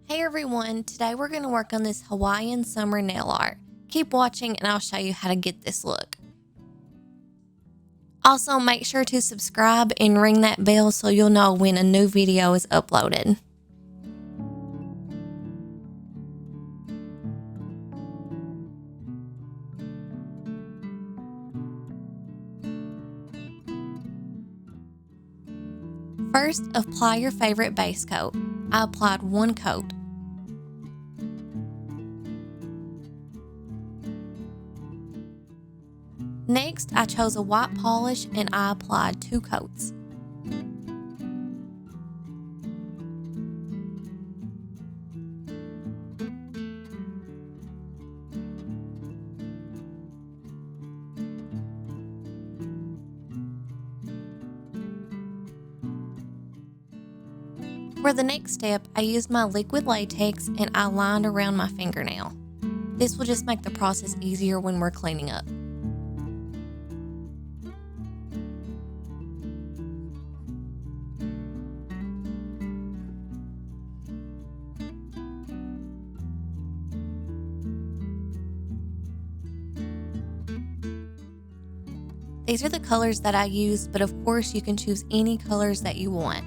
Hey everyone, today we're going to work on this Hawaiian Summer Nail Art. Keep watching and I'll show you how to get this look. Also, make sure to subscribe and ring that bell so you'll know when a new video is uploaded. First, apply your favorite base coat. I applied one coat. Next, I chose a white polish and I applied 2 coats. For the next step, I used my liquid latex and I lined around my fingernail. This will just make the process easier when we're cleaning up. These are the colors that I used, but of course you can choose any colors that you want.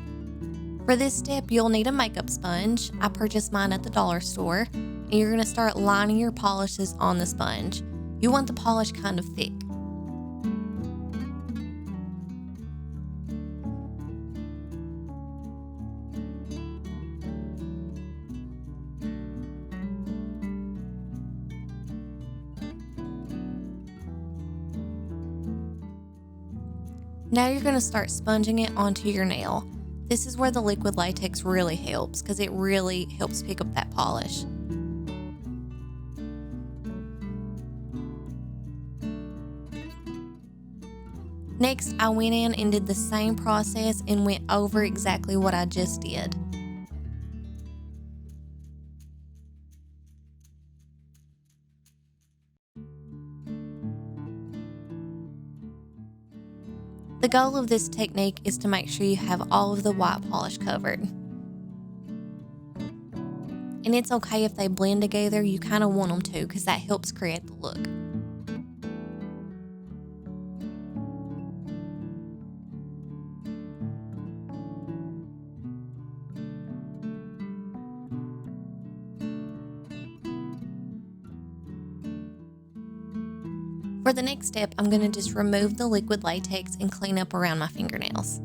For this step, you'll need a makeup sponge. I purchased mine at the dollar store, and you're going to start lining your polishes on the sponge. You want the polish kind of thick. Now you're going to start sponging it onto your nail. This is where the liquid latex really helps because it really helps pick up that polish. Next, I went in and did the same process and went over exactly what I just did. The goal of this technique is to make sure you have all of the white polish covered. And it's okay if they blend together, you kind of want them to because that helps create the look. For the next step, I'm going to just remove the liquid latex and clean up around my fingernails.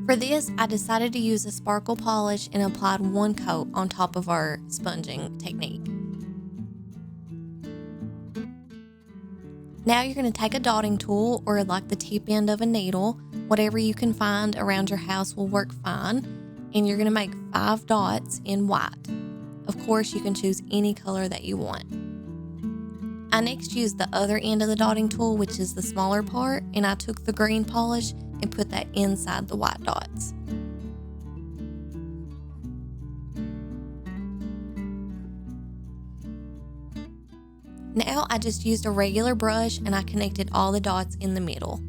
For this, I decided to use a sparkle polish and applied 1 coat on top of our sponging technique. Now you're going to take a dotting tool or like the tip end of a needle, whatever you can find around your house will work fine, and you're going to make 5 dots in white. Of course, you can choose any color that you want. I next used the other end of the dotting tool, which is the smaller part, and I took the green polish and put that inside the white dots. Now I just used a regular brush and I connected all the dots in the middle.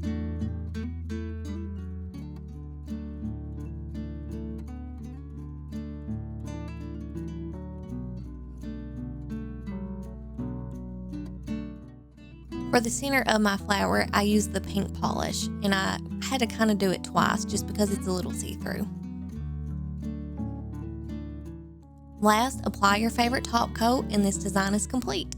For the center of my flower, I used the pink polish, and I had to kind of do it twice just because it's a little see-through. Last, apply your favorite top coat, and this design is complete.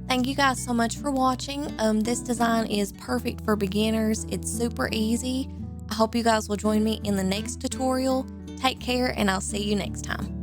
Thank you guys so much for watching. This design is perfect for beginners. It's super easy. I hope you guys will join me in the next tutorial. Take care, and I'll see you next time.